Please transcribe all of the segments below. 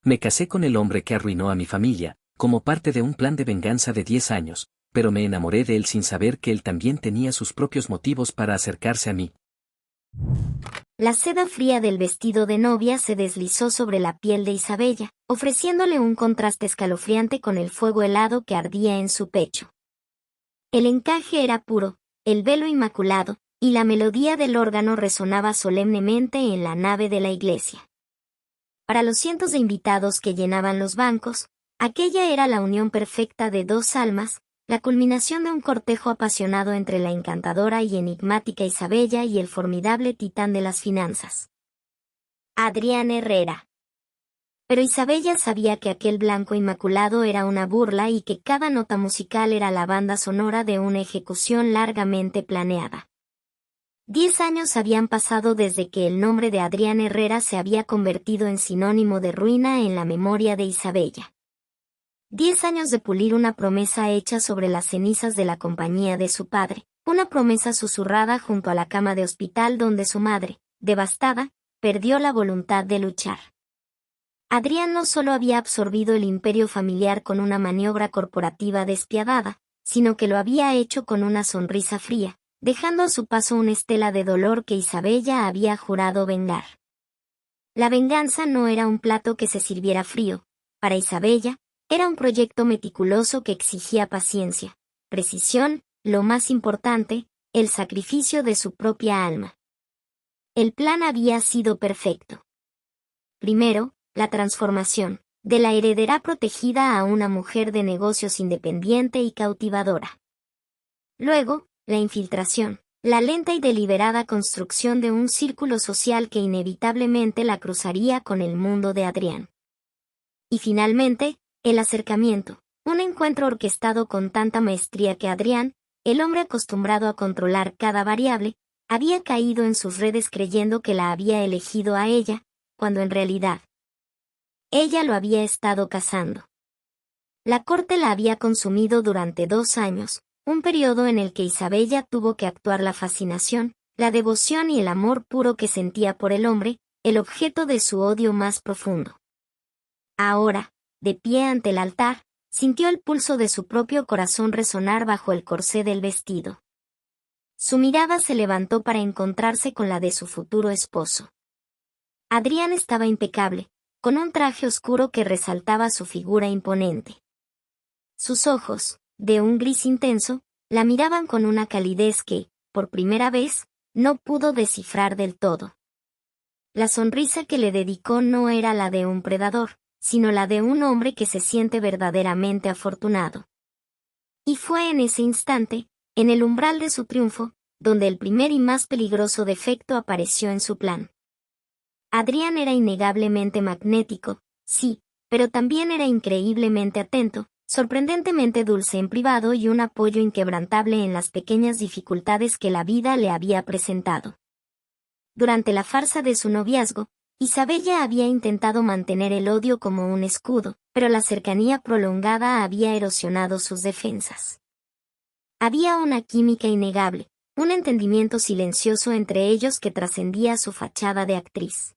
Me casé con el hombre que arruinó a mi familia, como parte de un plan de venganza de 10 años, pero me enamoré de él sin saber que él también tenía sus propios motivos para acercarse a mí. La seda fría del vestido de novia se deslizó sobre la piel de Isabella, ofreciéndole un contraste escalofriante con el fuego helado que ardía en su pecho. El encaje era puro, el velo inmaculado, y la melodía del órgano resonaba solemnemente en la nave de la iglesia. Para los cientos de invitados que llenaban los bancos, aquella era la unión perfecta de dos almas, la culminación de un cortejo apasionado entre la encantadora y enigmática Isabella y el formidable titán de las finanzas, Adrián Herrera. Pero Isabella sabía que aquel blanco inmaculado era una burla y que cada nota musical era la banda sonora de una ejecución largamente planeada. 10 años habían pasado desde que el nombre de Adrián Herrera se había convertido en sinónimo de ruina en la memoria de Isabella. 10 años de pulir una promesa hecha sobre las cenizas de la compañía de su padre, una promesa susurrada junto a la cama de hospital donde su madre, devastada, perdió la voluntad de luchar. Adrián no solo había absorbido el imperio familiar con una maniobra corporativa despiadada, sino que lo había hecho con una sonrisa fría, dejando a su paso una estela de dolor que Isabella había jurado vengar. La venganza no era un plato que se sirviera frío, para Isabella, era un proyecto meticuloso que exigía paciencia, precisión, lo más importante, el sacrificio de su propia alma. El plan había sido perfecto. Primero, la transformación, de la heredera protegida a una mujer de negocios independiente y cautivadora. Luego, la infiltración, la lenta y deliberada construcción de un círculo social que inevitablemente la cruzaría con el mundo de Adrián. Y finalmente, el acercamiento, un encuentro orquestado con tanta maestría que Adrián, el hombre acostumbrado a controlar cada variable, había caído en sus redes creyendo que la había elegido a ella, cuando en realidad ella lo había estado cazando. La corte la había consumido durante 2 años, un periodo en el que Isabella tuvo que actuar la fascinación, la devoción y el amor puro que sentía por el hombre, el objeto de su odio más profundo. Ahora, de pie ante el altar, sintió el pulso de su propio corazón resonar bajo el corsé del vestido. Su mirada se levantó para encontrarse con la de su futuro esposo. Adrián estaba impecable, con un traje oscuro que resaltaba su figura imponente. Sus ojos, de un gris intenso, la miraban con una calidez que, por primera vez, no pudo descifrar del todo. La sonrisa que le dedicó no era la de un predador, sino la de un hombre que se siente verdaderamente afortunado. Y fue en ese instante, en el umbral de su triunfo, donde el primer y más peligroso defecto apareció en su plan. Adrián era innegablemente magnético, sí, pero también era increíblemente atento, sorprendentemente dulce en privado y un apoyo inquebrantable en las pequeñas dificultades que la vida le había presentado. Durante la farsa de su noviazgo, Isabella había intentado mantener el odio como un escudo, pero la cercanía prolongada había erosionado sus defensas. Había una química innegable, un entendimiento silencioso entre ellos que trascendía su fachada de actriz.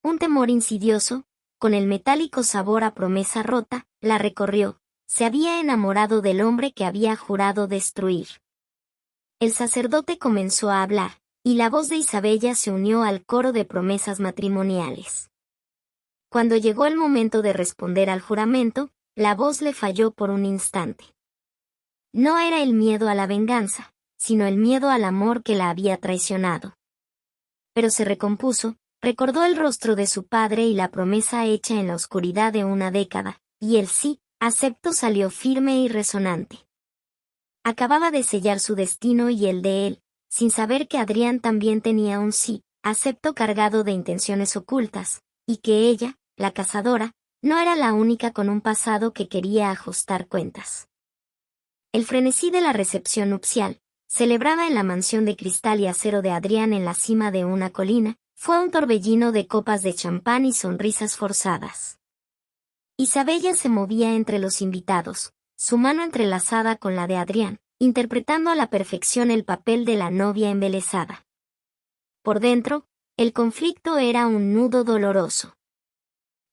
Un temor insidioso, con el metálico sabor a promesa rota, la recorrió, se había enamorado del hombre que había jurado destruir. El sacerdote comenzó a hablar, y la voz de Isabella se unió al coro de promesas matrimoniales. Cuando llegó el momento de responder al juramento, la voz le falló por un instante. No era el miedo a la venganza, sino el miedo al amor que la había traicionado. Pero se recompuso, recordó el rostro de su padre y la promesa hecha en la oscuridad de una década, y el sí, acepto salió firme y resonante. Acababa de sellar su destino y el de él, sin saber que Adrián también tenía un sí, acepto cargado de intenciones ocultas, y que ella, la cazadora, no era la única con un pasado que quería ajustar cuentas. El frenesí de la recepción nupcial, celebrada en la mansión de cristal y acero de Adrián en la cima de una colina, fue un torbellino de copas de champán y sonrisas forzadas. Isabella se movía entre los invitados, su mano entrelazada con la de Adrián, interpretando a la perfección el papel de la novia embelesada. Por dentro, el conflicto era un nudo doloroso.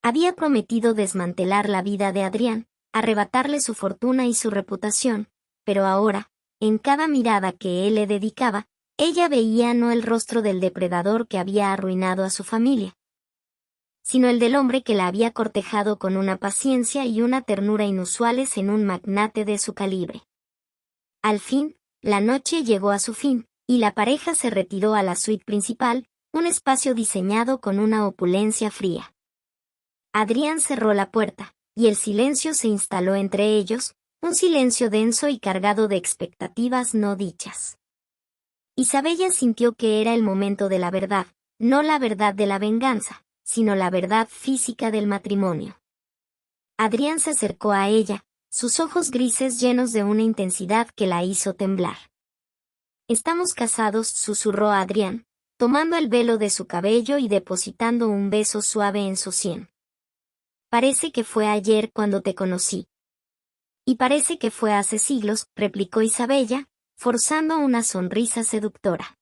Había prometido desmantelar la vida de Adrián, arrebatarle su fortuna y su reputación, pero ahora, en cada mirada que él le dedicaba, ella veía no el rostro del depredador que había arruinado a su familia, sino el del hombre que la había cortejado con una paciencia y una ternura inusuales en un magnate de su calibre. Al fin, la noche llegó a su fin, y la pareja se retiró a la suite principal, un espacio diseñado con una opulencia fría. Adrián cerró la puerta, y el silencio se instaló entre ellos, un silencio denso y cargado de expectativas no dichas. Isabella sintió que era el momento de la verdad, no la verdad de la venganza, sino la verdad física del matrimonio. Adrián se acercó a ella, sus ojos grises llenos de una intensidad que la hizo temblar. «Estamos casados», susurró Adrián, tomando el velo de su cabello y depositando un beso suave en su sien. «Parece que fue ayer cuando te conocí». «Y parece que fue hace siglos», replicó Isabella, forzando una sonrisa seductora.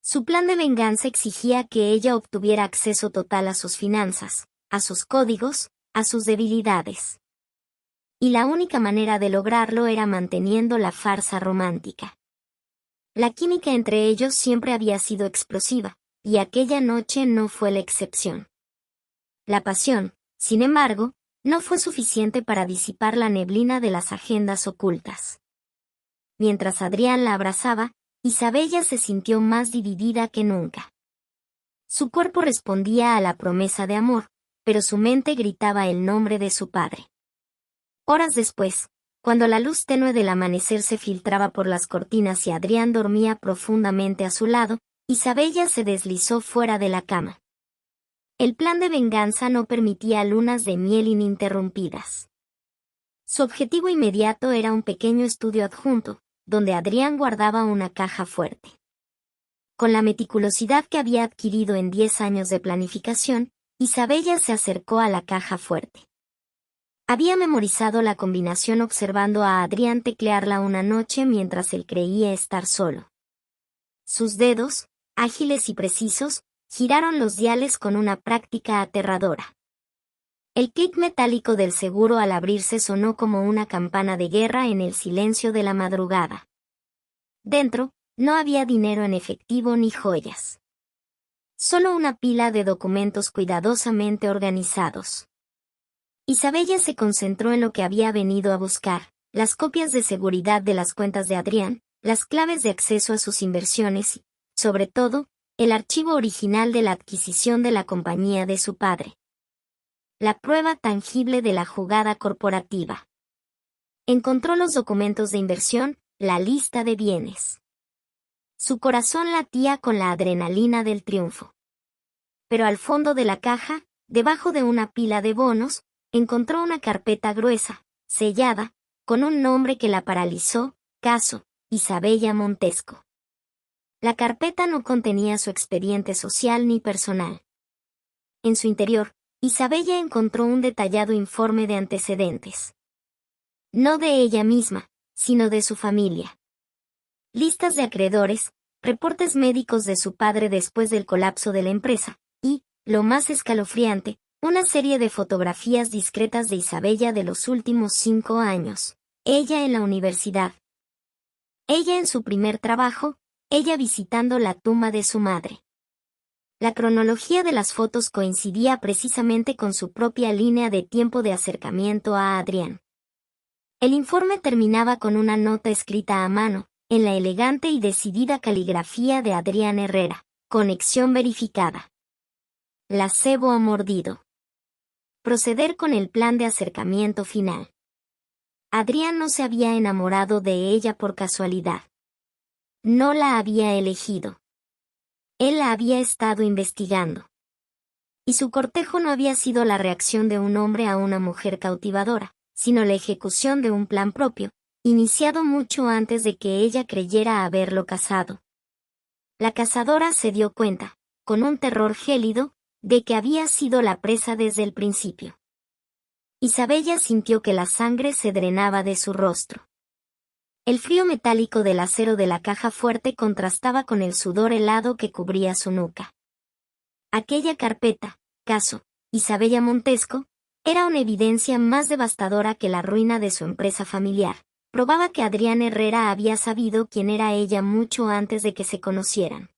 Su plan de venganza exigía que ella obtuviera acceso total a sus finanzas, a sus códigos, a sus debilidades. Y la única manera de lograrlo era manteniendo la farsa romántica. La química entre ellos siempre había sido explosiva, y aquella noche no fue la excepción. La pasión, sin embargo, no fue suficiente para disipar la neblina de las agendas ocultas. Mientras Adrián la abrazaba, Isabella se sintió más dividida que nunca. Su cuerpo respondía a la promesa de amor, pero su mente gritaba el nombre de su padre. Horas después, cuando la luz tenue del amanecer se filtraba por las cortinas y Adrián dormía profundamente a su lado, Isabella se deslizó fuera de la cama. El plan de venganza no permitía lunas de miel ininterrumpidas. Su objetivo inmediato era un pequeño estudio adjunto, donde Adrián guardaba una caja fuerte. Con la meticulosidad que había adquirido en 10 años de planificación, Isabella se acercó a la caja fuerte. Había memorizado la combinación observando a Adrián teclearla una noche mientras él creía estar solo. Sus dedos, ágiles y precisos, giraron los diales con una práctica aterradora. El clic metálico del seguro al abrirse sonó como una campana de guerra en el silencio de la madrugada. Dentro, no había dinero en efectivo ni joyas. Solo una pila de documentos cuidadosamente organizados. Isabella se concentró en lo que había venido a buscar, las copias de seguridad de las cuentas de Adrián, las claves de acceso a sus inversiones y, sobre todo, el archivo original de la adquisición de la compañía de su padre. La prueba tangible de la jugada corporativa. Encontró los documentos de inversión, la lista de bienes. Su corazón latía con la adrenalina del triunfo. Pero al fondo de la caja, debajo de una pila de bonos, encontró una carpeta gruesa, sellada, con un nombre que la paralizó: caso Isabella Montesco. La carpeta no contenía su expediente social ni personal. En su interior, Isabella encontró un detallado informe de antecedentes. No de ella misma, sino de su familia. Listas de acreedores, reportes médicos de su padre después del colapso de la empresa, y, lo más escalofriante, una serie de fotografías discretas de Isabella de los últimos 5 años. Ella en la universidad. Ella en su primer trabajo, ella visitando la tumba de su madre. La cronología de las fotos coincidía precisamente con su propia línea de tiempo de acercamiento a Adrián. El informe terminaba con una nota escrita a mano, en la elegante y decidida caligrafía de Adrián Herrera: conexión verificada. Placebo ha mordido. Proceder con el plan de acercamiento final. Adrián no se había enamorado de ella por casualidad. No la había elegido. Él la había estado investigando. Y su cortejo no había sido la reacción de un hombre a una mujer cautivadora, sino la ejecución de un plan propio, iniciado mucho antes de que ella creyera haberlo cazado. La cazadora se dio cuenta, con un terror gélido, de que había sido la presa desde el principio. Isabella sintió que la sangre se drenaba de su rostro. El frío metálico del acero de la caja fuerte contrastaba con el sudor helado que cubría su nuca. Aquella carpeta, caso Isabella Montesco, era una evidencia más devastadora que la ruina de su empresa familiar. Probaba que Adrián Herrera había sabido quién era ella mucho antes de que se conocieran.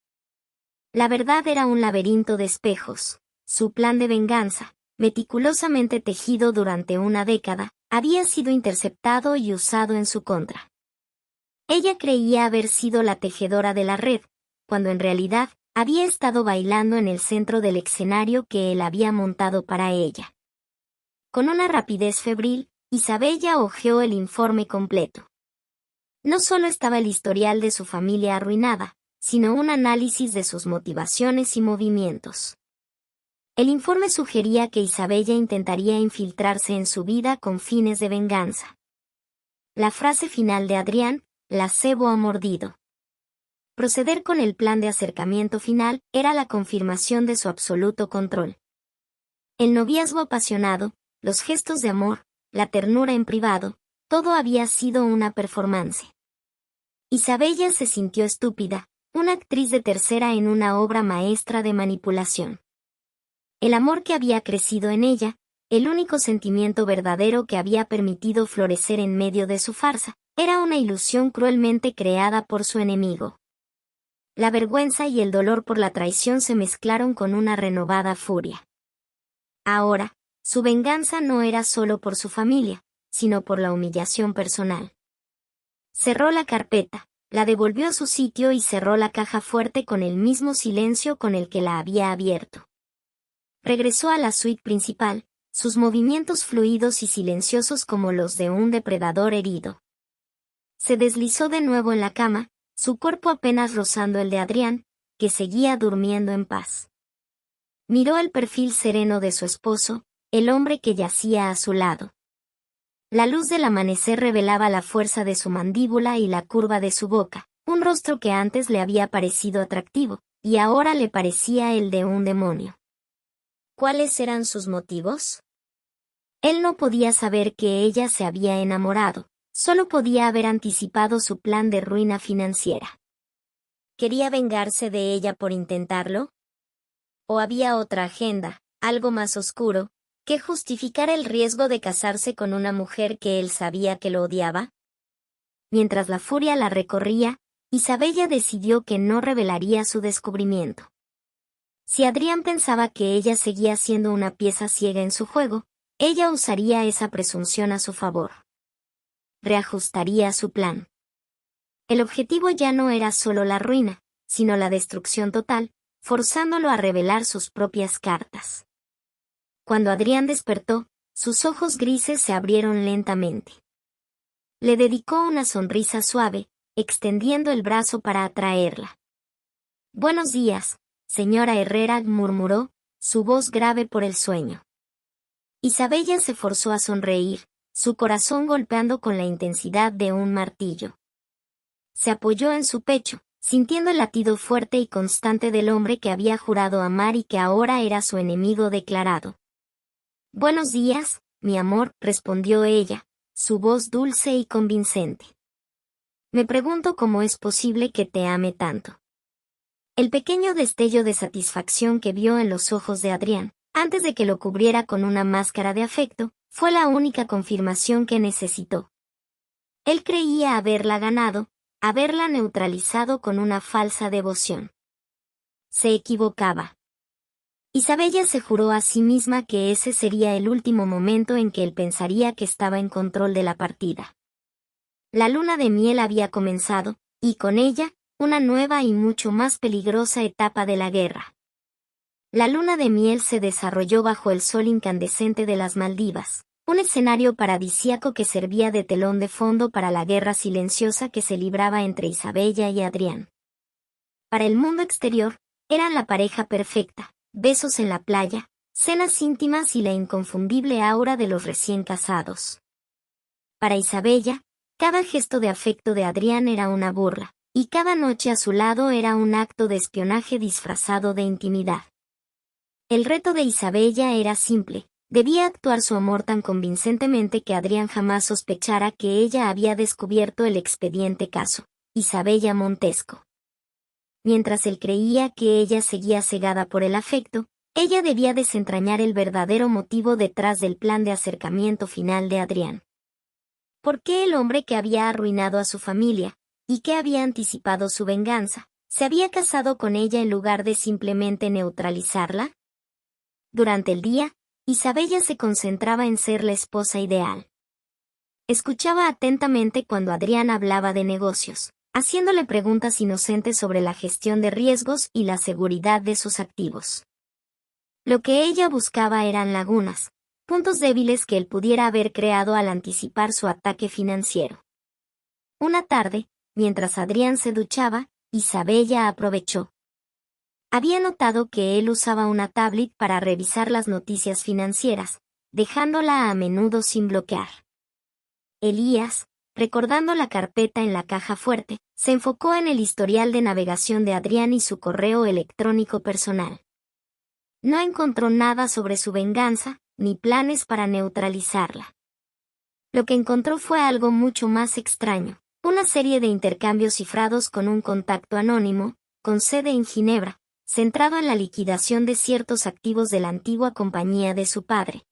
La verdad era un laberinto de espejos. Su plan de venganza, meticulosamente tejido durante una década, había sido interceptado y usado en su contra. Ella creía haber sido la tejedora de la red, cuando en realidad había estado bailando en el centro del escenario que él había montado para ella. Con una rapidez febril, Isabella hojeó el informe completo. No solo estaba el historial de su familia arruinada, sino un análisis de sus motivaciones y movimientos. El informe sugería que Isabella intentaría infiltrarse en su vida con fines de venganza. La frase final de Adrián, la cebo ha mordido. Proceder con el plan de acercamiento final era la confirmación de su absoluto control. El noviazgo apasionado, los gestos de amor, la ternura en privado, todo había sido una performance. Isabella se sintió estúpida, una actriz de tercera en una obra maestra de manipulación. El amor que había crecido en ella, el único sentimiento verdadero que había permitido florecer en medio de su farsa, era una ilusión cruelmente creada por su enemigo. La vergüenza y el dolor por la traición se mezclaron con una renovada furia. Ahora, su venganza no era solo por su familia, sino por la humillación personal. Cerró la carpeta, la devolvió a su sitio y cerró la caja fuerte con el mismo silencio con el que la había abierto. Regresó a la suite principal, sus movimientos fluidos y silenciosos como los de un depredador herido. Se deslizó de nuevo en la cama, su cuerpo apenas rozando el de Adrián, que seguía durmiendo en paz. Miró el perfil sereno de su esposo, el hombre que yacía a su lado. La luz del amanecer revelaba la fuerza de su mandíbula y la curva de su boca, un rostro que antes le había parecido atractivo, y ahora le parecía el de un demonio. ¿Cuáles eran sus motivos? Él no podía saber que ella se había enamorado, solo podía haber anticipado su plan de ruina financiera. ¿Quería vengarse de ella por intentarlo? ¿O había otra agenda, algo más oscuro, que justificara el riesgo de casarse con una mujer que él sabía que lo odiaba? Mientras la furia la recorría, Isabella decidió que no revelaría su descubrimiento. Si Adrián pensaba que ella seguía siendo una pieza ciega en su juego, ella usaría esa presunción a su favor. Reajustaría su plan. El objetivo ya no era solo la ruina, sino la destrucción total, forzándolo a revelar sus propias cartas. Cuando Adrián despertó, sus ojos grises se abrieron lentamente. Le dedicó una sonrisa suave, extendiendo el brazo para atraerla. «Buenos días, señora Herrera», murmuró, su voz grave por el sueño. Isabella se forzó a sonreír, su corazón golpeando con la intensidad de un martillo. Se apoyó en su pecho, sintiendo el latido fuerte y constante del hombre que había jurado amar y que ahora era su enemigo declarado. «Buenos días, mi amor», respondió ella, su voz dulce y convincente. «Me pregunto cómo es posible que te ame tanto». El pequeño destello de satisfacción que vio en los ojos de Adrián, antes de que lo cubriera con una máscara de afecto, fue la única confirmación que necesitó. Él creía haberla ganado, haberla neutralizado con una falsa devoción. Se equivocaba. Isabella se juró a sí misma que ese sería el último momento en que él pensaría que estaba en control de la partida. La luna de miel había comenzado, y con ella, una nueva y mucho más peligrosa etapa de la guerra. La luna de miel se desarrolló bajo el sol incandescente de las Maldivas, un escenario paradisíaco que servía de telón de fondo para la guerra silenciosa que se libraba entre Isabella y Adrián. Para el mundo exterior, eran la pareja perfecta, besos en la playa, cenas íntimas y la inconfundible aura de los recién casados. Para Isabella, cada gesto de afecto de Adrián era una burla, y cada noche a su lado era un acto de espionaje disfrazado de intimidad. El reto de Isabella era simple, debía actuar su amor tan convincentemente que Adrián jamás sospechara que ella había descubierto el expediente caso, Isabella Montesco. Mientras él creía que ella seguía cegada por el afecto, Ella debía desentrañar el verdadero motivo detrás del plan de acercamiento final de Adrián. ¿Por qué el hombre que había arruinado a su familia, y que había anticipado su venganza, se había casado con ella en lugar de simplemente neutralizarla? Durante el día, Isabella se concentraba en ser la esposa ideal. Escuchaba atentamente cuando Adrián hablaba de negocios, haciéndole preguntas inocentes sobre la gestión de riesgos y la seguridad de sus activos. Lo que ella buscaba eran lagunas, puntos débiles que él pudiera haber creado al anticipar su ataque financiero. Una tarde, mientras Adrián se duchaba, Isabella aprovechó. Había notado que él usaba una tablet para revisar las noticias financieras, dejándola a menudo sin bloquear. Elías, recordando la carpeta en la caja fuerte, se enfocó en el historial de navegación de Adrián y su correo electrónico personal. No encontró nada sobre su venganza, ni planes para neutralizarla. Lo que encontró fue algo mucho más extraño, una serie de intercambios cifrados con un contacto anónimo, con sede en Ginebra, centrado en la liquidación de ciertos activos de la antigua compañía de su padre,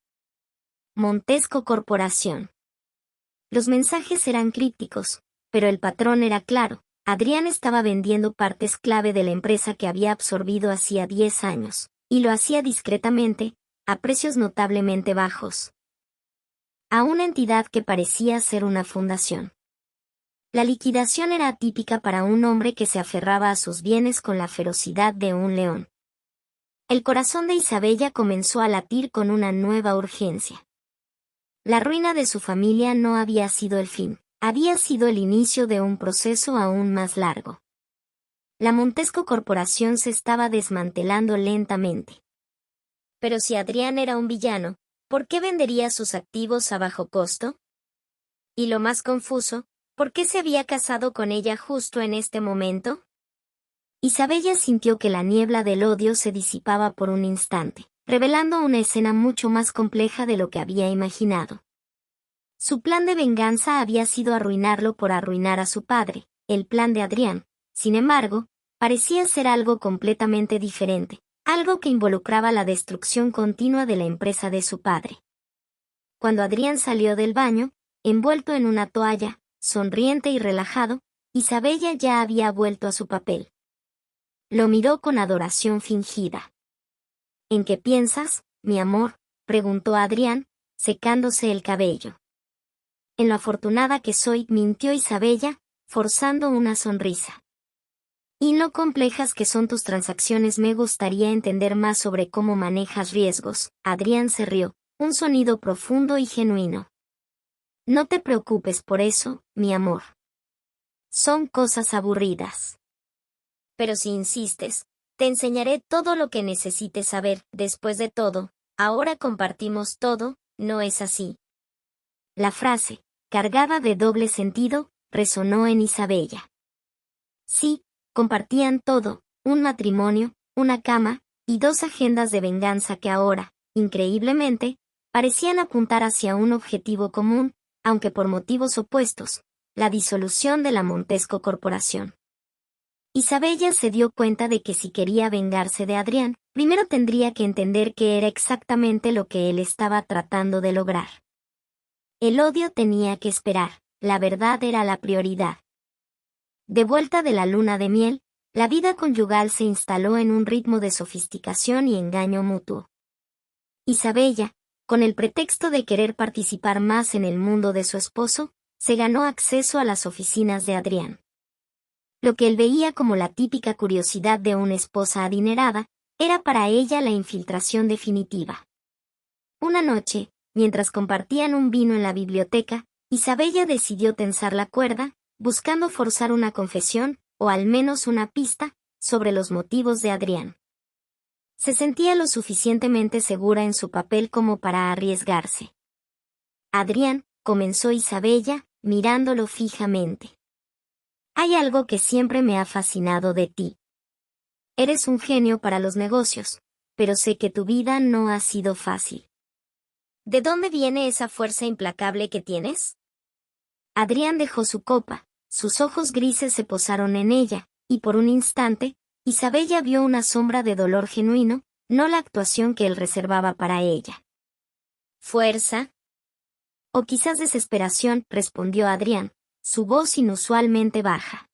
Montesco Corporación. Los mensajes eran crípticos, pero el patrón era claro. Adrián estaba vendiendo partes clave de la empresa que había absorbido hacía 10 años, y lo hacía discretamente, a precios notablemente bajos, a una entidad que parecía ser una fundación. La liquidación era atípica para un hombre que se aferraba a sus bienes con la ferocidad de un león. El corazón de Isabella comenzó a latir con una nueva urgencia. La ruina de su familia no había sido el fin, había sido el inicio de un proceso aún más largo. La Montesco Corporación se estaba desmantelando lentamente. Pero si Adrián era un villano, ¿por qué vendería sus activos a bajo costo? Y lo más confuso, ¿por qué se había casado con ella justo en este momento? Isabella sintió que la niebla del odio se disipaba por un instante, revelando una escena mucho más compleja de lo que había imaginado. Su plan de venganza había sido arruinarlo por arruinar a su padre. El plan de Adrián, sin embargo, parecía ser algo completamente diferente, algo que involucraba la destrucción continua de la empresa de su padre. Cuando Adrián salió del baño, envuelto en una toalla, sonriente y relajado, Isabella ya había vuelto a su papel. Lo miró con adoración fingida. ¿En qué piensas, mi amor?, preguntó Adrián, secándose el cabello. En lo afortunada que soy, mintió Isabella, forzando una sonrisa. Y lo complejas que son tus transacciones, me gustaría entender más sobre cómo manejas riesgos. Adrián se rió, un sonido profundo y genuino. No te preocupes por eso, mi amor. Son cosas aburridas. Pero si insistes, te enseñaré todo lo que necesites saber. Después de todo, ahora compartimos todo, ¿no es así? La frase, cargada de doble sentido, resonó en Isabella. Sí, compartían todo, un matrimonio, una cama, y 2 agendas de venganza que ahora, increíblemente, parecían apuntar hacia un objetivo común, aunque por motivos opuestos, la disolución de la Montesco Corporación. Isabella se dio cuenta de que si quería vengarse de Adrián, primero tendría que entender qué era exactamente lo que él estaba tratando de lograr. El odio tenía que esperar, la verdad era la prioridad. De vuelta de la luna de miel, la vida conyugal se instaló en un ritmo de sofisticación y engaño mutuo. Isabella, con el pretexto de querer participar más en el mundo de su esposo, se ganó acceso a las oficinas de Adrián. Lo que él veía como la típica curiosidad de una esposa adinerada, era para ella la infiltración definitiva. Una noche, mientras compartían un vino en la biblioteca, Isabella decidió tensar la cuerda, buscando forzar una confesión, o al menos una pista, sobre los motivos de Adrián. Se sentía lo suficientemente segura en su papel como para arriesgarse. Adrián, comenzó Isabella, mirándolo fijamente. Hay algo que siempre me ha fascinado de ti. Eres un genio para los negocios, pero sé que tu vida no ha sido fácil. ¿De dónde viene esa fuerza implacable que tienes? Adrián dejó su copa, sus ojos grises se posaron en ella, y por un instante, Isabella vio una sombra de dolor genuino, no la actuación que él reservaba para ella. ¿Fuerza? O quizás desesperación, respondió Adrián, su voz inusualmente baja.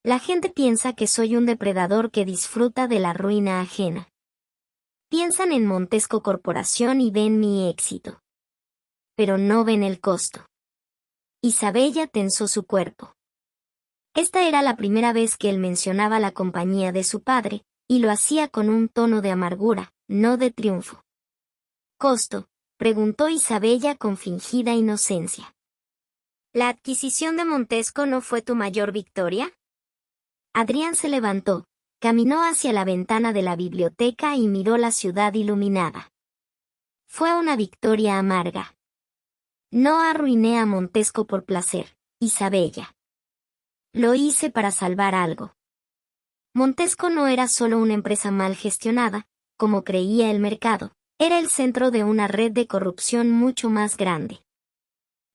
La gente piensa que soy un depredador que disfruta de la ruina ajena. Piensan en Montesco Corporación y ven mi éxito. Pero no ven el costo. Isabella tensó su cuerpo. Esta era la primera vez que él mencionaba la compañía de su padre, y lo hacía con un tono de amargura, no de triunfo. ¿Costo?, preguntó Isabella con fingida inocencia. ¿La adquisición de Montesco no fue tu mayor victoria? Adrián se levantó, caminó hacia la ventana de la biblioteca y miró la ciudad iluminada. Fue una victoria amarga. No arruiné a Montesco por placer, Isabella. Lo hice para salvar algo. Montesco no era solo una empresa mal gestionada, como creía el mercado, era el centro de una red de corrupción mucho más grande.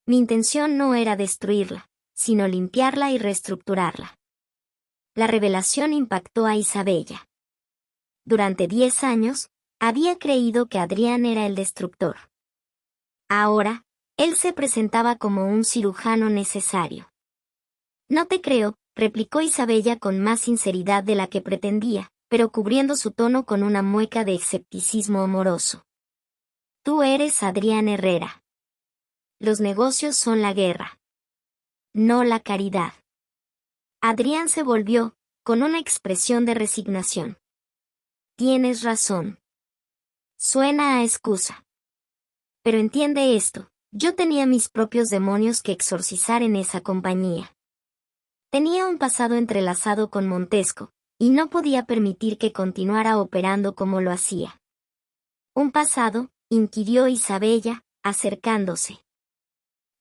Mi intención no era destruirla, sino limpiarla y reestructurarla. La revelación impactó a Isabella. Durante 10 años, había creído que Adrián era el destructor. Ahora, él se presentaba como un cirujano necesario. No te creo, replicó Isabella con más sinceridad de la que pretendía, pero cubriendo su tono con una mueca de escepticismo amoroso. Tú eres Adrián Herrera. Los negocios son la guerra, no la caridad. Adrián se volvió, con una expresión de resignación. Tienes razón. Suena a excusa. Pero entiende esto, yo tenía mis propios demonios que exorcizar en esa compañía. Tenía un pasado entrelazado con Montesco, y no podía permitir que continuara operando como lo hacía. ¿Un pasado?, inquirió Isabella, acercándose.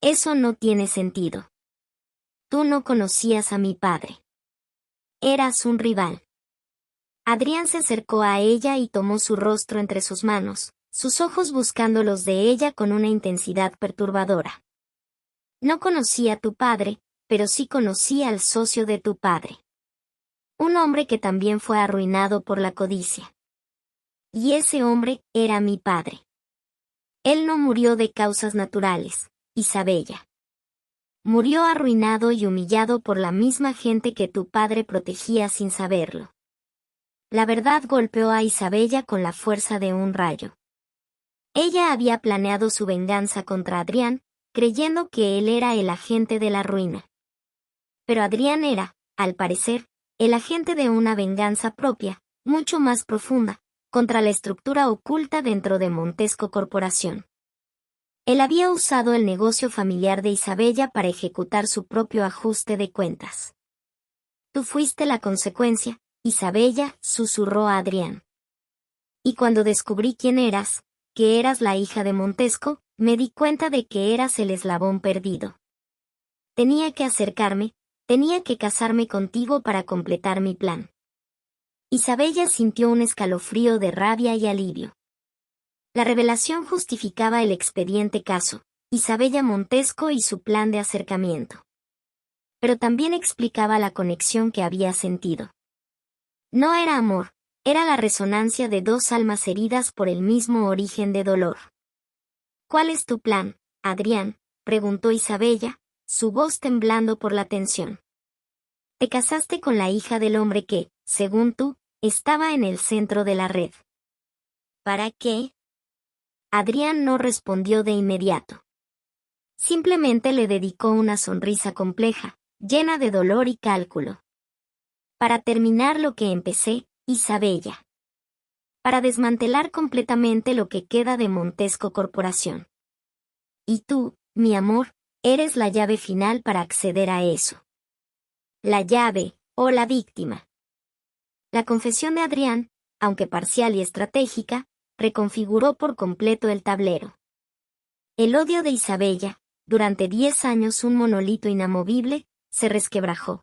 Eso no tiene sentido. Tú no conocías a mi padre. Eras un rival. Adrián se acercó a ella y tomó su rostro entre sus manos, sus ojos buscando los de ella con una intensidad perturbadora. No conocía a tu padre, pero sí conocía al socio de tu padre. Un hombre que también fue arruinado por la codicia. Y ese hombre era mi padre. Él no murió de causas naturales, Isabella. Murió arruinado y humillado por la misma gente que tu padre protegía sin saberlo. La verdad golpeó a Isabella con la fuerza de un rayo. Ella había planeado su venganza contra Adrián, creyendo que él era el agente de la ruina. Pero Adrián era, al parecer, el agente de una venganza propia, mucho más profunda, contra la estructura oculta dentro de Montesco Corporación. Él había usado el negocio familiar de Isabella para ejecutar su propio ajuste de cuentas. Tú fuiste la consecuencia, Isabella, susurró a Adrián. Y cuando descubrí quién eras, que eras la hija de Montesco, me di cuenta de que eras el eslabón perdido. Tenía que acercarme, tenía que casarme contigo para completar mi plan. Isabella sintió un escalofrío de rabia y alivio. La revelación justificaba el expediente caso, Isabella Montesco y su plan de acercamiento. Pero también explicaba la conexión que había sentido. No era amor, era la resonancia de dos almas heridas por el mismo origen de dolor. ¿Cuál es tu plan, Adrián?, preguntó Isabella, su voz temblando por la tensión. Te casaste con la hija del hombre que, según tú, estaba en el centro de la red. ¿Para qué? Adrián no respondió de inmediato. Simplemente le dedicó una sonrisa compleja, llena de dolor y cálculo. Para terminar lo que empecé, Isabella. Para desmantelar completamente lo que queda de Montesco Corporación. Y tú, mi amor, eres la llave final para acceder a eso. La llave, o la víctima. La confesión de Adrián, aunque parcial y estratégica, reconfiguró por completo el tablero. El odio de Isabella, durante 10 años un monolito inamovible, se resquebrajó.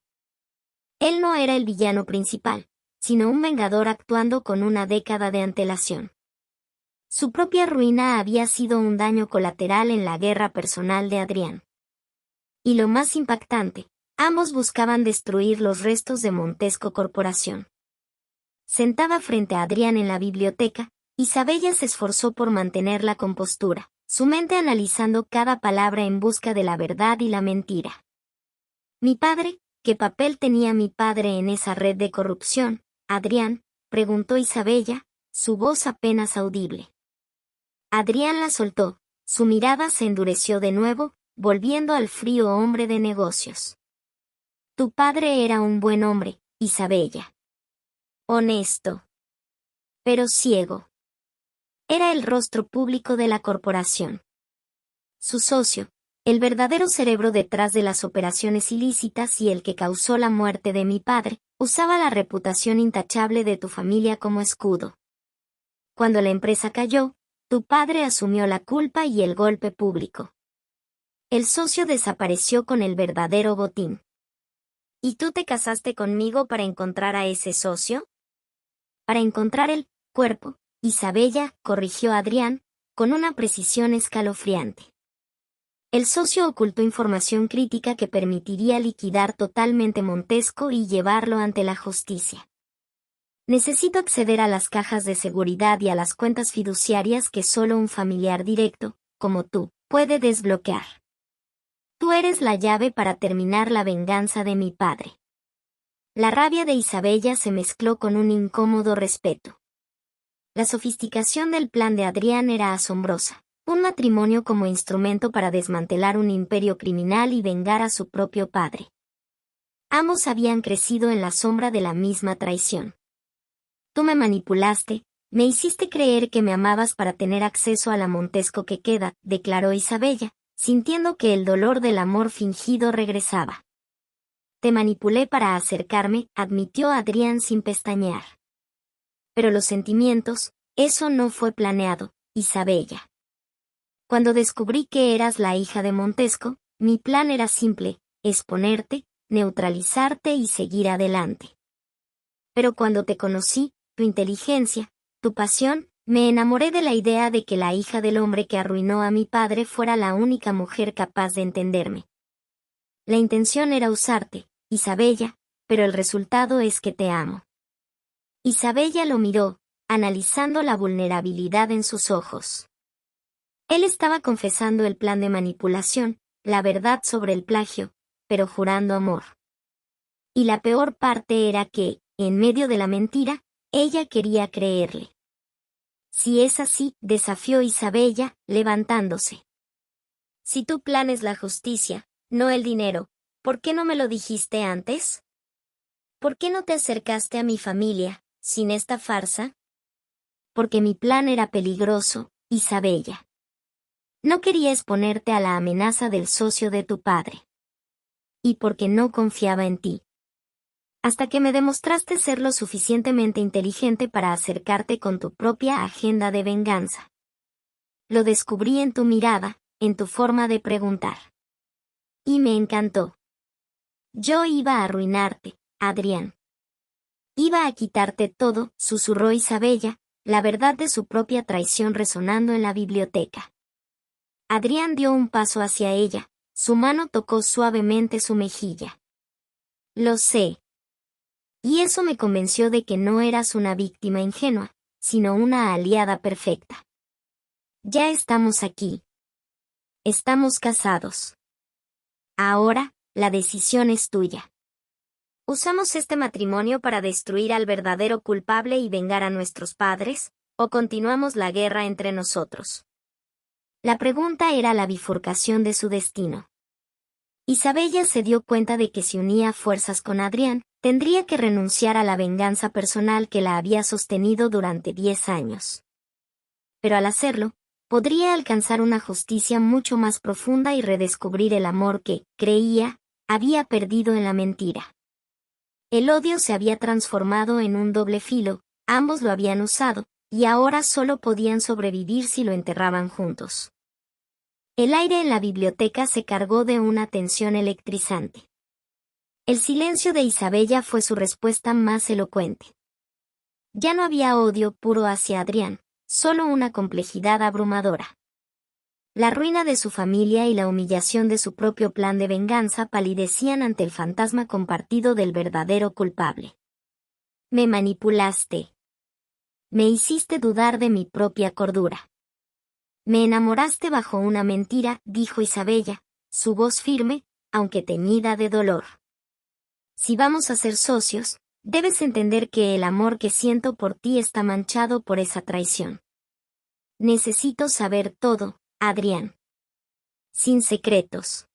Él no era el villano principal, sino un vengador actuando con una década de antelación. Su propia ruina había sido un daño colateral en la guerra personal de Adrián. Y lo más impactante, ambos buscaban destruir los restos de Montesco Corporación. Sentada frente a Adrián en la biblioteca, Isabella se esforzó por mantener la compostura, su mente analizando cada palabra en busca de la verdad y la mentira. ¿Mi padre? ¿Qué papel tenía mi padre en esa red de corrupción, Adrián?, preguntó Isabella, su voz apenas audible. Adrián la soltó, su mirada se endureció de nuevo, volviendo al frío hombre de negocios. Tu padre era un buen hombre, Isabella. Honesto. Pero ciego. Era el rostro público de la corporación. Su socio, el verdadero cerebro detrás de las operaciones ilícitas y el que causó la muerte de mi padre, usaba la reputación intachable de tu familia como escudo. Cuando la empresa cayó, tu padre asumió la culpa y el golpe público. El socio desapareció con el verdadero botín. ¿Y tú te casaste conmigo para encontrar a ese socio? Para encontrar el cuerpo, Isabella, corrigió Adrián, con una precisión escalofriante. El socio ocultó información crítica que permitiría liquidar totalmente Montesco y llevarlo ante la justicia. Necesito acceder a las cajas de seguridad y a las cuentas fiduciarias que solo un familiar directo, como tú, puede desbloquear. Tú eres la llave para terminar la venganza de mi padre. La rabia de Isabella se mezcló con un incómodo respeto. La sofisticación del plan de Adrián era asombrosa. Un matrimonio como instrumento para desmantelar un imperio criminal y vengar a su propio padre. Ambos habían crecido en la sombra de la misma traición. Tú me manipulaste, me hiciste creer que me amabas para tener acceso a la Montesco que queda, declaró Isabella, sintiendo que el dolor del amor fingido regresaba. Te manipulé para acercarme, admitió Adrián sin pestañear. Pero los sentimientos, eso no fue planeado, Isabella. Cuando descubrí que eras la hija de Montesco, mi plan era simple, exponerte, neutralizarte y seguir adelante. Pero cuando te conocí, tu inteligencia, tu pasión, me enamoré de la idea de que la hija del hombre que arruinó a mi padre fuera la única mujer capaz de entenderme. La intención era usarte, Isabella, pero el resultado es que te amo. Isabella lo miró, analizando la vulnerabilidad en sus ojos. Él estaba confesando el plan de manipulación, la verdad sobre el plagio, pero jurando amor. Y la peor parte era que, en medio de la mentira, ella quería creerle. Si es así, desafió Isabella, levantándose. Si tu plan es la justicia, no el dinero, ¿por qué no me lo dijiste antes? ¿Por qué no te acercaste a mi familia, sin esta farsa? Porque mi plan era peligroso, Isabella. No quería exponerte a la amenaza del socio de tu padre. Y porque no confiaba en ti. Hasta que me demostraste ser lo suficientemente inteligente para acercarte con tu propia agenda de venganza. Lo descubrí en tu mirada, en tu forma de preguntar. Y me encantó. Yo iba a arruinarte, Adrián. Iba a quitarte todo, susurró Isabella, la verdad de su propia traición resonando en la biblioteca. Adrián dio un paso hacia ella, su mano tocó suavemente su mejilla. Lo sé. Y eso me convenció de que no eras una víctima ingenua, sino una aliada perfecta. Ya estamos aquí. Estamos casados. Ahora, la decisión es tuya. ¿Usamos este matrimonio para destruir al verdadero culpable y vengar a nuestros padres, o continuamos la guerra entre nosotros? La pregunta era la bifurcación de su destino. Isabella se dio cuenta de que si unía fuerzas con Adrián, tendría que renunciar a la venganza personal que la había sostenido durante 10 años. Pero al hacerlo, podría alcanzar una justicia mucho más profunda y redescubrir el amor que, creía, había perdido en la mentira. El odio se había transformado en un doble filo, ambos lo habían usado, y ahora solo podían sobrevivir si lo enterraban juntos. El aire en la biblioteca se cargó de una tensión electrizante. El silencio de Isabella fue su respuesta más elocuente. Ya no había odio puro hacia Adrián, solo una complejidad abrumadora. La ruina de su familia y la humillación de su propio plan de venganza palidecían ante el fantasma compartido del verdadero culpable. Me manipulaste. Me hiciste dudar de mi propia cordura. Me enamoraste bajo una mentira, dijo Isabella, su voz firme, aunque teñida de dolor. Si vamos a ser socios, debes entender que el amor que siento por ti está manchado por esa traición. Necesito saber todo, Adrián. Sin secretos.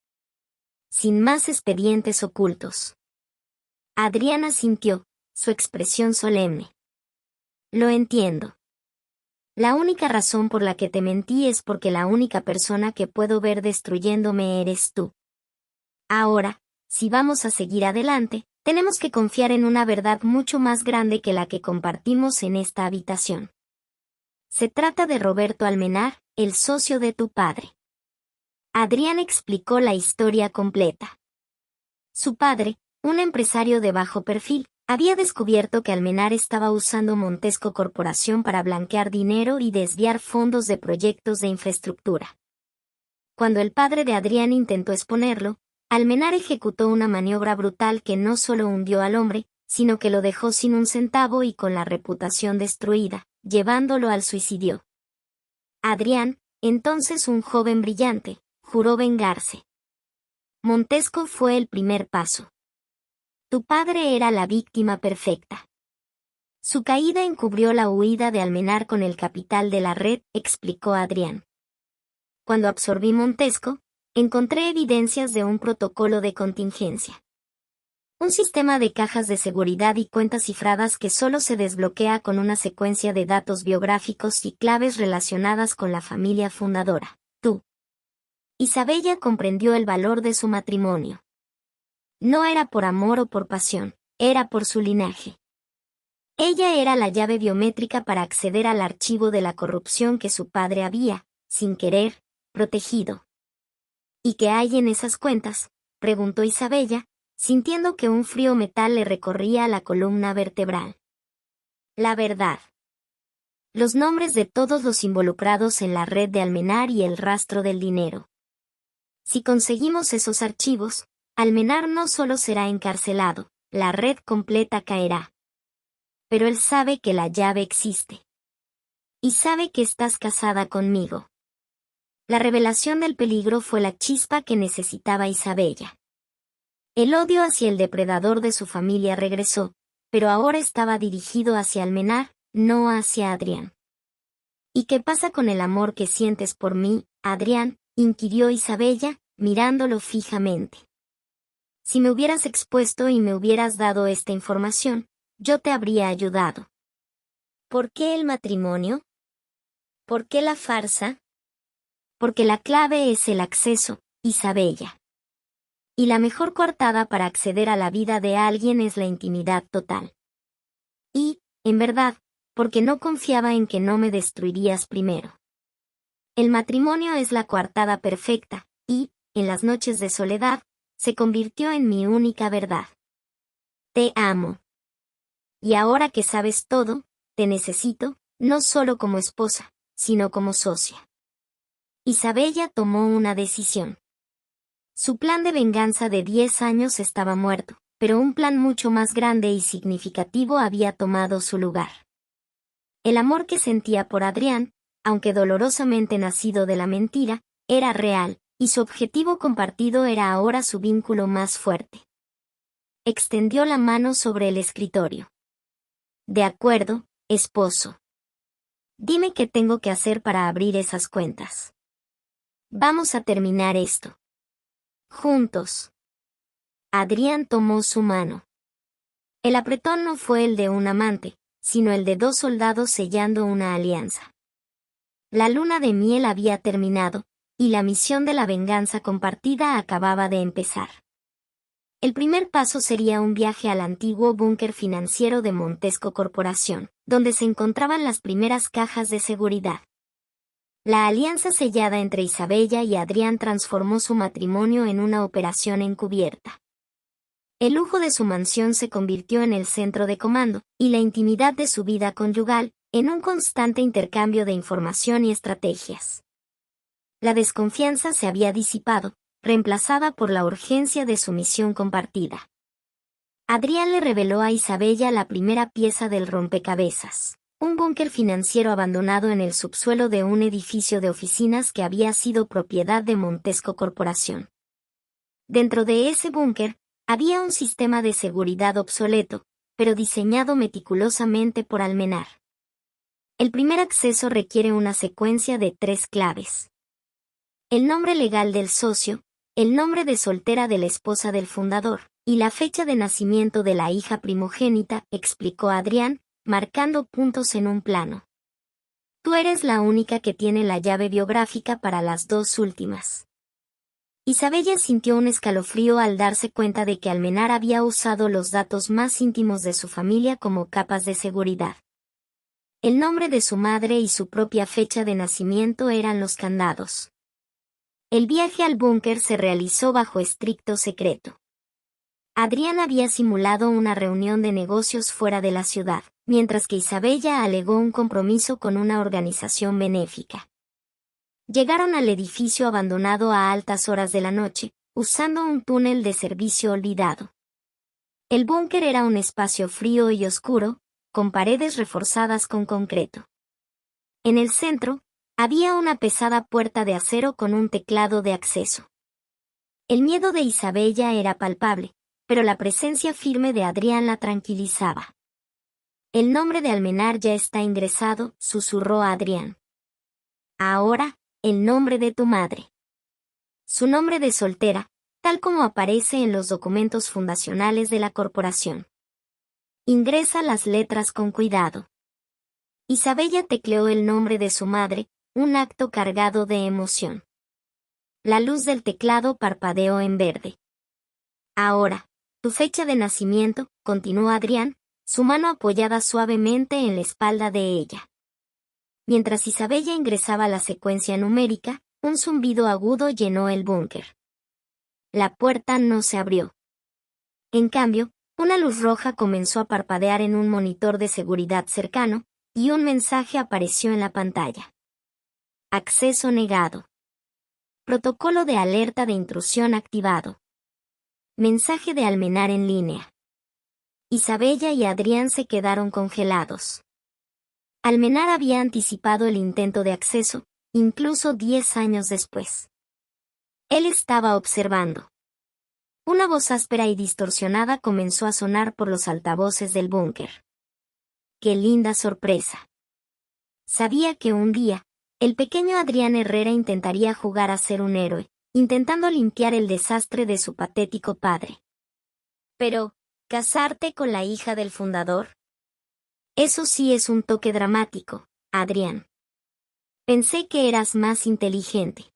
Sin más expedientes ocultos. Adrián asintió, su expresión solemne. Lo entiendo. La única razón por la que te mentí es porque la única persona que puedo ver destruyéndome eres tú. Ahora, si vamos a seguir adelante, tenemos que confiar en una verdad mucho más grande que la que compartimos en esta habitación. Se trata de Roberto Almenar, el socio de tu padre. Adrián explicó la historia completa. Su padre, un empresario de bajo perfil, había descubierto que Almenar estaba usando Montesco Corporación para blanquear dinero y desviar fondos de proyectos de infraestructura. Cuando el padre de Adrián intentó exponerlo, Almenar ejecutó una maniobra brutal que no solo hundió al hombre, sino que lo dejó sin un centavo y con la reputación destruida, llevándolo al suicidio. Adrián, entonces un joven brillante, juró vengarse. Montesco fue el primer paso. Tu padre era la víctima perfecta. Su caída encubrió la huida de Almenar con el capital de la red, explicó Adrián. Cuando absorbí Montesco, encontré evidencias de un protocolo de contingencia. Un sistema de cajas de seguridad y cuentas cifradas que solo se desbloquea con una secuencia de datos biográficos y claves relacionadas con la familia fundadora, tú. Isabella comprendió el valor de su matrimonio. No era por amor o por pasión, era por su linaje. Ella era la llave biométrica para acceder al archivo de la corrupción que su padre había, sin querer, protegido. ¿Y qué hay en esas cuentas?, preguntó Isabella, sintiendo que un frío metal le recorría la columna vertebral. La verdad. Los nombres de todos los involucrados en la red de Almenar y el rastro del dinero. Si conseguimos esos archivos, Almenar no solo será encarcelado, la red completa caerá. Pero él sabe que la llave existe. Y sabe que estás casada conmigo. La revelación del peligro fue la chispa que necesitaba Isabella. El odio hacia el depredador de su familia regresó, pero ahora estaba dirigido hacia Almenar, no hacia Adrián. ¿Y qué pasa con el amor que sientes por mí, Adrián?, inquirió Isabella, mirándolo fijamente. Si me hubieras expuesto y me hubieras dado esta información, yo te habría ayudado. ¿Por qué el matrimonio? ¿Por qué la farsa? Porque la clave es el acceso, Isabella. Y la mejor coartada para acceder a la vida de alguien es la intimidad total. Y, en verdad, porque no confiaba en que no me destruirías primero. El matrimonio es la coartada perfecta, y, en las noches de soledad, se convirtió en mi única verdad. Te amo. Y ahora que sabes todo, te necesito, no solo como esposa, sino como socia. Isabella tomó una decisión. Su plan de venganza de 10 años estaba muerto, pero un plan mucho más grande y significativo había tomado su lugar. El amor que sentía por Adrián, aunque dolorosamente nacido de la mentira, era real, y su objetivo compartido era ahora su vínculo más fuerte. Extendió la mano sobre el escritorio. De acuerdo, esposo. Dime qué tengo que hacer para abrir esas cuentas. Vamos a terminar esto. Juntos. Adrián tomó su mano. El apretón no fue el de un amante, sino el de dos soldados sellando una alianza. La luna de miel había terminado, y la misión de la venganza compartida acababa de empezar. El primer paso sería un viaje al antiguo búnker financiero de Montesco Corporación, donde se encontraban las primeras cajas de seguridad. La alianza sellada entre Isabella y Adrián transformó su matrimonio en una operación encubierta. El lujo de su mansión se convirtió en el centro de comando, y la intimidad de su vida conyugal, en un constante intercambio de información y estrategias. La desconfianza se había disipado, reemplazada por la urgencia de su misión compartida. Adrián le reveló a Isabella la primera pieza del rompecabezas, un búnker financiero abandonado en el subsuelo de un edificio de oficinas que había sido propiedad de Montesco Corporación. Dentro de ese búnker, había un sistema de seguridad obsoleto, pero diseñado meticulosamente por Almenar. El primer acceso requiere una secuencia de 3 claves. El nombre legal del socio, el nombre de soltera de la esposa del fundador, y la fecha de nacimiento de la hija primogénita, explicó Adrián, marcando puntos en un plano. Tú eres la única que tiene la llave biográfica para las 2 últimas. Isabella sintió un escalofrío al darse cuenta de que Almenar había usado los datos más íntimos de su familia como capas de seguridad. El nombre de su madre y su propia fecha de nacimiento eran los candados. El viaje al búnker se realizó bajo estricto secreto. Adrián había simulado una reunión de negocios fuera de la ciudad, mientras que Isabella alegó un compromiso con una organización benéfica. Llegaron al edificio abandonado a altas horas de la noche, usando un túnel de servicio olvidado. El búnker era un espacio frío y oscuro, con paredes reforzadas con concreto. En el centro, había una pesada puerta de acero con un teclado de acceso. El miedo de Isabella era palpable, pero la presencia firme de Adrián la tranquilizaba. El nombre de Almenar ya está ingresado, susurró Adrián. Ahora, el nombre de tu madre. Su nombre de soltera, tal como aparece en los documentos fundacionales de la corporación. Ingresa las letras con cuidado. Isabella tecleó el nombre de su madre, un acto cargado de emoción. La luz del teclado parpadeó en verde. Ahora, tu fecha de nacimiento, continuó Adrián, su mano apoyada suavemente en la espalda de ella. Mientras Isabella ingresaba la secuencia numérica, un zumbido agudo llenó el búnker. La puerta no se abrió. En cambio, una luz roja comenzó a parpadear en un monitor de seguridad cercano, y un mensaje apareció en la pantalla. Acceso negado. Protocolo de alerta de intrusión activado. Mensaje de Almenar en línea. Isabella y Adrián se quedaron congelados. Almenar había anticipado el intento de acceso, incluso 10 años después. Él estaba observando. Una voz áspera y distorsionada comenzó a sonar por los altavoces del búnker. ¡Qué linda sorpresa! Sabía que un día, el pequeño Adrián Herrera intentaría jugar a ser un héroe, intentando limpiar el desastre de su patético padre. Pero, ¿casarte con la hija del fundador? Eso sí es un toque dramático, Adrián. Pensé que eras más inteligente.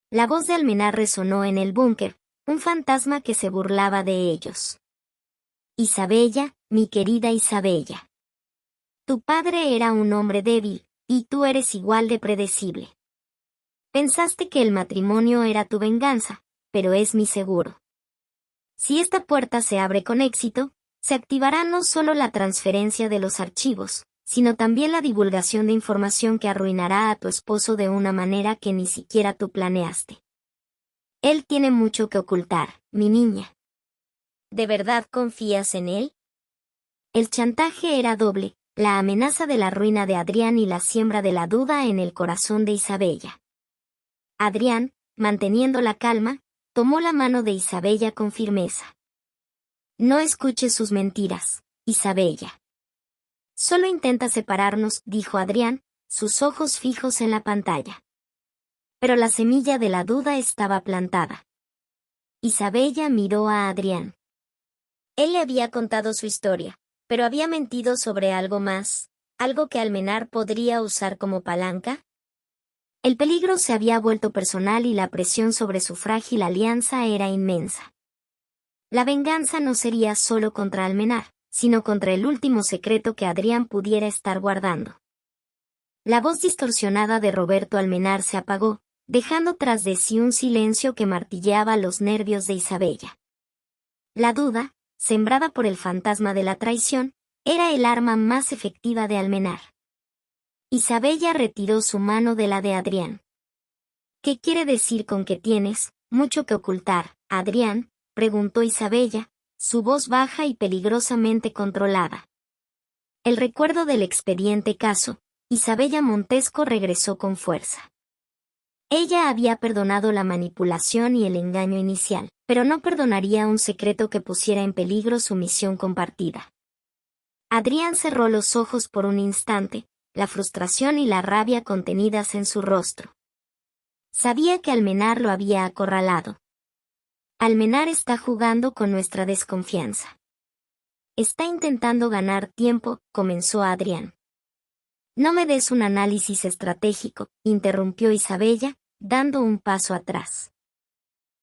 La voz de Almenar resonó en el búnker, un fantasma que se burlaba de ellos. Isabella, mi querida Isabella. Tu padre era un hombre débil, y tú eres igual de predecible. Pensaste que el matrimonio era tu venganza, pero es mi seguro. Si esta puerta se abre con éxito, se activará no solo la transferencia de los archivos, sino también la divulgación de información que arruinará a tu esposo de una manera que ni siquiera tú planeaste. Él tiene mucho que ocultar, mi niña. ¿De verdad confías en él? El chantaje era doble, la amenaza de la ruina de Adrián y la siembra de la duda en el corazón de Isabella. Adrián, manteniendo la calma, tomó la mano de Isabella con firmeza. No escuches sus mentiras, Isabella. Solo intenta separarnos, dijo Adrián, sus ojos fijos en la pantalla. Pero la semilla de la duda estaba plantada. Isabella miró a Adrián. Él le había contado su historia, pero había mentido sobre algo más, algo que Almenar podría usar como palanca. El peligro se había vuelto personal y la presión sobre su frágil alianza era inmensa. La venganza no sería solo contra Almenar, sino contra el último secreto que Adrián pudiera estar guardando. La voz distorsionada de Roberto Almenar se apagó, dejando tras de sí un silencio que martilleaba los nervios de Isabella. La duda, sembrada por el fantasma de la traición, era el arma más efectiva de Almenar. Isabella retiró su mano de la de Adrián. ¿Qué quiere decir con que tienes mucho que ocultar, Adrián?, preguntó Isabella, su voz baja y peligrosamente controlada. El recuerdo del expediente caso, Isabella Montesco regresó con fuerza. Ella había perdonado la manipulación y el engaño inicial, pero no perdonaría un secreto que pusiera en peligro su misión compartida. Adrián cerró los ojos por un instante, la frustración y la rabia contenidas en su rostro. Sabía que Almenar lo había acorralado. Almenar está jugando con nuestra desconfianza. Está intentando ganar tiempo, comenzó Adrián. No me des un análisis estratégico, interrumpió Isabella, dando un paso atrás.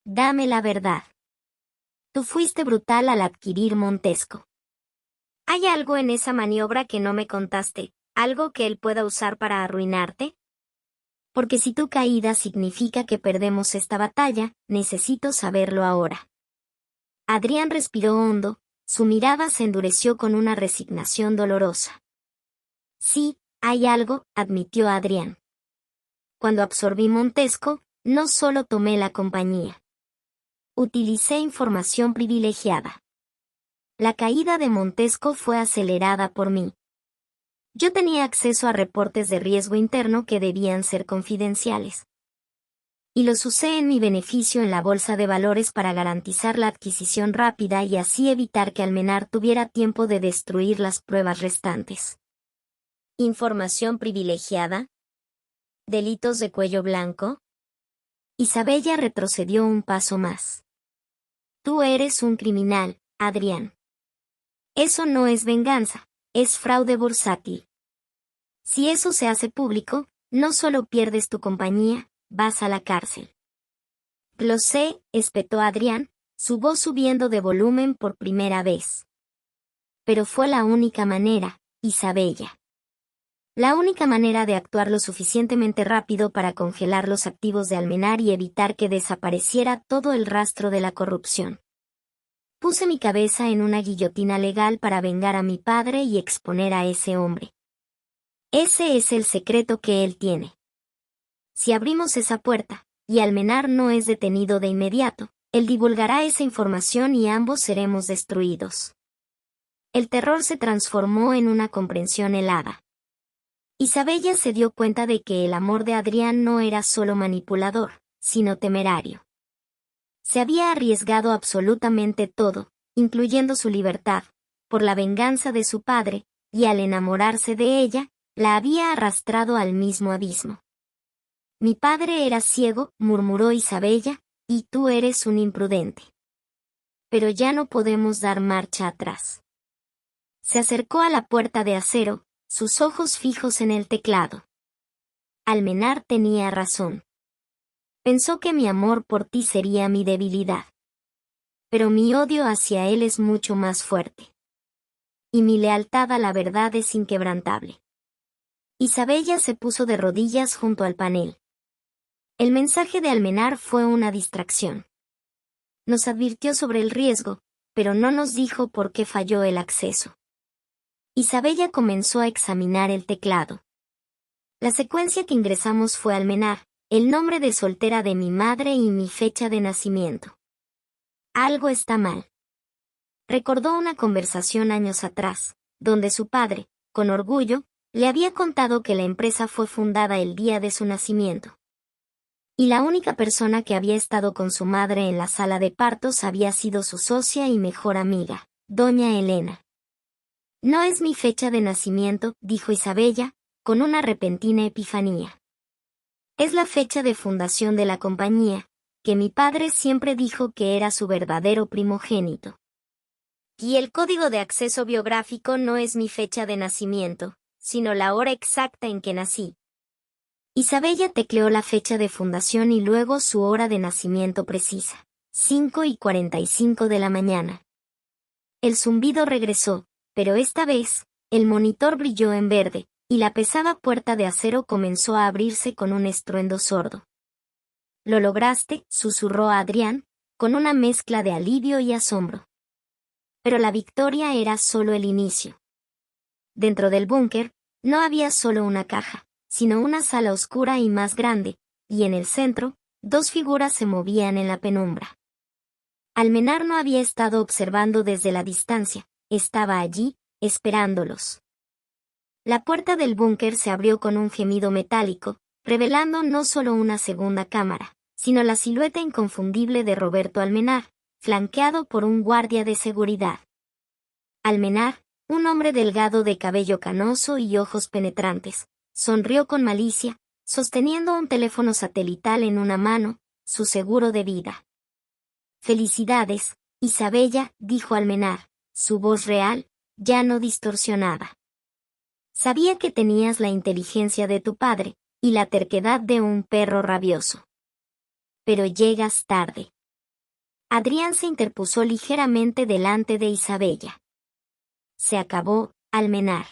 Dame la verdad. Tú fuiste brutal al adquirir Montesco. ¿Hay algo en esa maniobra que no me contaste, algo que él pueda usar para arruinarte? Porque si tu caída significa que perdemos esta batalla, necesito saberlo ahora. Adrián respiró hondo, su mirada se endureció con una resignación dolorosa. Sí, hay algo, admitió Adrián. Cuando absorbí Montesco, no solo tomé la compañía. Utilicé información privilegiada. La caída de Montesco fue acelerada por mí. Yo tenía acceso a reportes de riesgo interno que debían ser confidenciales. Y los usé en mi beneficio en la bolsa de valores para garantizar la adquisición rápida y así evitar que Almenar tuviera tiempo de destruir las pruebas restantes. ¿Información privilegiada? ¿Delitos de cuello blanco? Isabella retrocedió un paso más. Tú eres un criminal, Adrián. Eso no es venganza. Es fraude bursátil. Si eso se hace público, no solo pierdes tu compañía, vas a la cárcel. Lo sé, espetó Adrián, su voz subiendo de volumen por primera vez. Pero fue la única manera, Isabella. La única manera de actuar lo suficientemente rápido para congelar los activos de Almenar y evitar que desapareciera todo el rastro de la corrupción. Puse mi cabeza en una guillotina legal para vengar a mi padre y exponer a ese hombre. Ese es el secreto que él tiene. Si abrimos esa puerta, y Almenar no es detenido de inmediato, él divulgará esa información y ambos seremos destruidos. El terror se transformó en una comprensión helada. Isabella se dio cuenta de que el amor de Adrián no era solo manipulador, sino temerario. Se había arriesgado absolutamente todo, incluyendo su libertad, por la venganza de su padre, y al enamorarse de ella, la había arrastrado al mismo abismo. Mi padre era ciego, murmuró Isabella, y tú eres un imprudente. Pero ya no podemos dar marcha atrás. Se acercó a la puerta de acero, sus ojos fijos en el teclado. Almenar tenía razón. Pensó que mi amor por ti sería mi debilidad. Pero mi odio hacia él es mucho más fuerte. Y mi lealtad a la verdad es inquebrantable. Isabella se puso de rodillas junto al panel. El mensaje de Almenar fue una distracción. Nos advirtió sobre el riesgo, pero no nos dijo por qué falló el acceso. Isabella comenzó a examinar el teclado. La secuencia que ingresamos fue Almenar, el nombre de soltera de mi madre y mi fecha de nacimiento. Algo está mal. Recordó una conversación años atrás, donde su padre, con orgullo, le había contado que la empresa fue fundada el día de su nacimiento. Y la única persona que había estado con su madre en la sala de partos había sido su socia y mejor amiga, doña Elena. No es mi fecha de nacimiento, dijo Isabella, con una repentina epifanía. Es la fecha de fundación de la compañía, que mi padre siempre dijo que era su verdadero primogénito. Y el código de acceso biográfico no es mi fecha de nacimiento, sino la hora exacta en que nací. Isabella tecleó la fecha de fundación y luego su hora de nacimiento precisa, 5:45 de la mañana. El zumbido regresó, pero esta vez, el monitor brilló en verde, y la pesada puerta de acero comenzó a abrirse con un estruendo sordo. «Lo lograste», susurró Adrián, con una mezcla de alivio y asombro. Pero la victoria era solo el inicio. Dentro del búnker, no había solo una caja, sino una sala oscura y más grande, y en el centro, dos figuras se movían en la penumbra. Almenar no había estado observando desde la distancia, estaba allí, esperándolos. La puerta del búnker se abrió con un gemido metálico, revelando no solo una segunda cámara, sino la silueta inconfundible de Roberto Almenar, flanqueado por un guardia de seguridad. Almenar, un hombre delgado de cabello canoso y ojos penetrantes, sonrió con malicia, sosteniendo un teléfono satelital en una mano, su seguro de vida. «Felicidades, Isabella», dijo Almenar, su voz real, ya no distorsionada. «Sabía que tenías la inteligencia de tu padre, y la terquedad de un perro rabioso. Pero llegas tarde». Adrián se interpuso ligeramente delante de Isabella. «Se acabó, Almenar.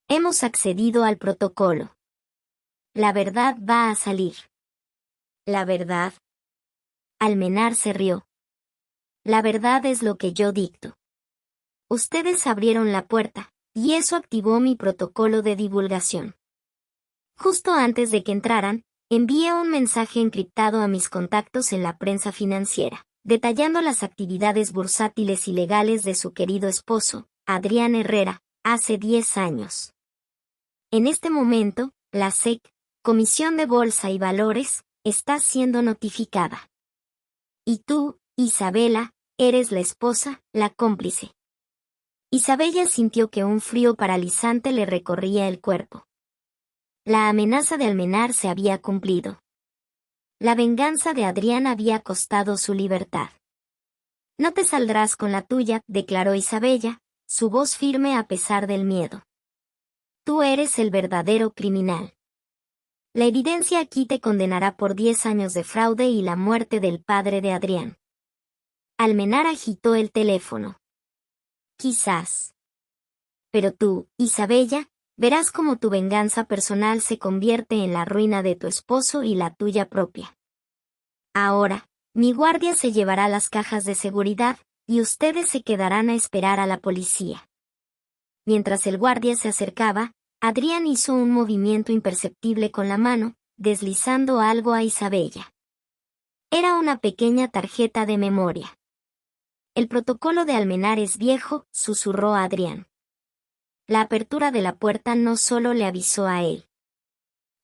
Hemos accedido al protocolo. La verdad va a salir». «¿La verdad?». Almenar se rió. «La verdad es lo que yo dicto. Ustedes abrieron la puerta, y eso activó mi protocolo de divulgación. Justo antes de que entraran, envié un mensaje encriptado a mis contactos en la prensa financiera, detallando las actividades bursátiles ilegales de su querido esposo, Adrián Herrera, hace 10 años. En este momento, la SEC, Comisión de Bolsa y Valores, está siendo notificada. Y tú, Isabela, eres la esposa, la cómplice». Isabella sintió que un frío paralizante le recorría el cuerpo. La amenaza de Almenar se había cumplido. La venganza de Adrián había costado su libertad. «No te saldrás con la tuya», declaró Isabella, su voz firme a pesar del miedo. «Tú eres el verdadero criminal. La evidencia aquí te condenará por 10 años de fraude y la muerte del padre de Adrián». Almenar agitó el teléfono. «Quizás. Pero tú, Isabella, verás cómo tu venganza personal se convierte en la ruina de tu esposo y la tuya propia. Ahora, mi guardia se llevará las cajas de seguridad, y ustedes se quedarán a esperar a la policía». Mientras el guardia se acercaba, Adrián hizo un movimiento imperceptible con la mano, deslizando algo a Isabella. Era una pequeña tarjeta de memoria. «El protocolo de Almenar es viejo», susurró Adrián. La apertura de la puerta no solo le avisó a él.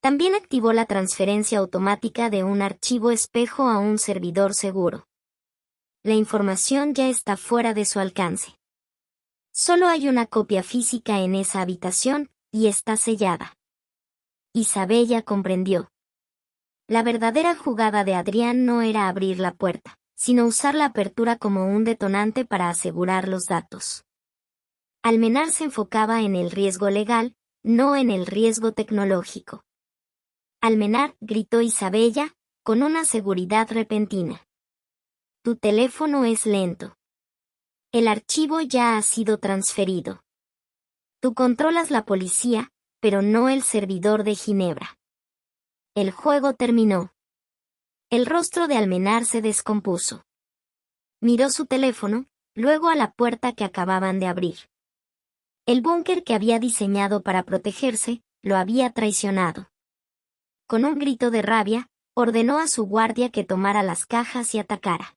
También activó la transferencia automática de un archivo espejo a un servidor seguro. La información ya está fuera de su alcance. Solo hay una copia física en esa habitación, y está sellada. Isabella comprendió. La verdadera jugada de Adrián no era abrir la puerta, sino usar la apertura como un detonante para asegurar los datos. Almenar se enfocaba en el riesgo legal, no en el riesgo tecnológico. «Almenar», gritó Isabella, con una seguridad repentina. «Tu teléfono es lento. El archivo ya ha sido transferido. Tú controlas la policía, pero no el servidor de Ginebra». El juego terminó. El rostro de Almenar se descompuso. Miró su teléfono, luego a la puerta que acababan de abrir. El búnker que había diseñado para protegerse, lo había traicionado. Con un grito de rabia, ordenó a su guardia que tomara las cajas y atacara.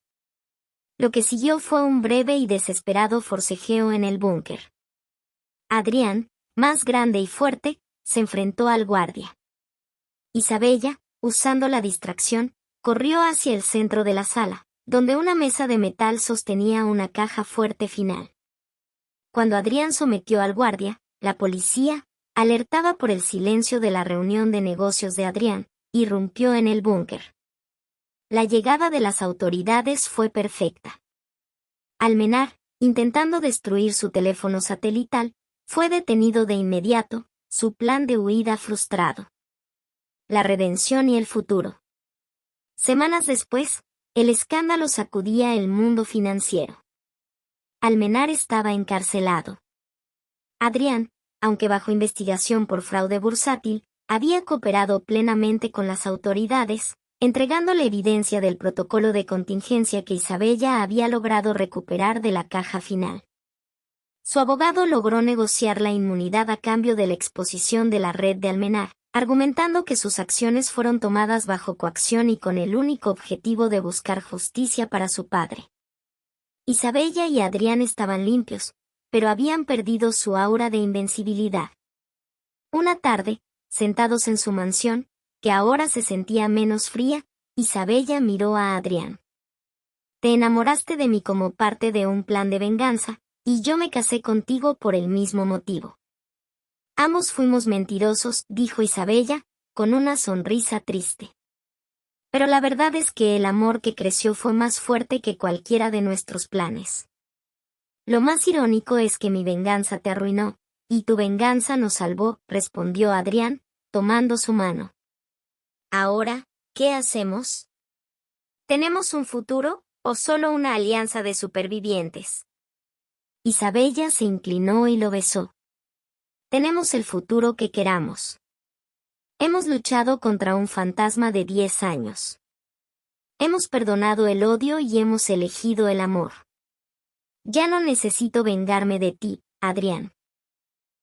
Lo que siguió fue un breve y desesperado forcejeo en el búnker. Adrián, más grande y fuerte, se enfrentó al guardia. Isabella, usando la distracción, corrió hacia el centro de la sala, donde una mesa de metal sostenía una caja fuerte final. Cuando Adrián sometió al guardia, la policía, alertada por el silencio de la reunión de negocios de Adrián, irrumpió en el búnker. La llegada de las autoridades fue perfecta. Almenar, intentando destruir su teléfono satelital, fue detenido de inmediato, su plan de huida frustrado. La redención y el futuro. Semanas después, el escándalo sacudía el mundo financiero. Almenar estaba encarcelado. Adrián, aunque bajo investigación por fraude bursátil, había cooperado plenamente con las autoridades, entregándole evidencia del protocolo de contingencia que Isabella había logrado recuperar de la caja final. Su abogado logró negociar la inmunidad a cambio de la exposición de la red de Almenar, argumentando que sus acciones fueron tomadas bajo coacción y con el único objetivo de buscar justicia para su padre. Isabella y Adrián estaban limpios, pero habían perdido su aura de invencibilidad. Una tarde, sentados en su mansión, que ahora se sentía menos fría, Isabella miró a Adrián. Te enamoraste de mí como parte de un plan de venganza, y yo me casé contigo por el mismo motivo. Ambos fuimos mentirosos, dijo Isabella, con una sonrisa triste. Pero la verdad es que el amor que creció fue más fuerte que cualquiera de nuestros planes. Lo más irónico es que mi venganza te arruinó, y tu venganza nos salvó, respondió Adrián, tomando su mano. Ahora, ¿qué hacemos? ¿Tenemos un futuro, o solo una alianza de supervivientes? Isabella se inclinó y lo besó. Tenemos el futuro que queramos. Hemos luchado contra un fantasma de 10 años. Hemos perdonado el odio y hemos elegido el amor. Ya no necesito vengarme de ti, Adrián.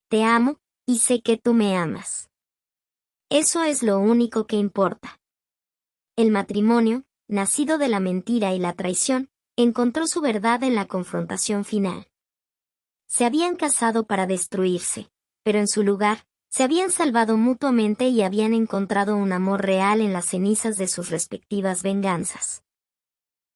Te amo, y sé que tú me amas. Eso es lo único que importa. El matrimonio, nacido de la mentira y la traición, encontró su verdad en la confrontación final. Se habían casado para destruirse, pero en su lugar, se habían salvado mutuamente y habían encontrado un amor real en las cenizas de sus respectivas venganzas.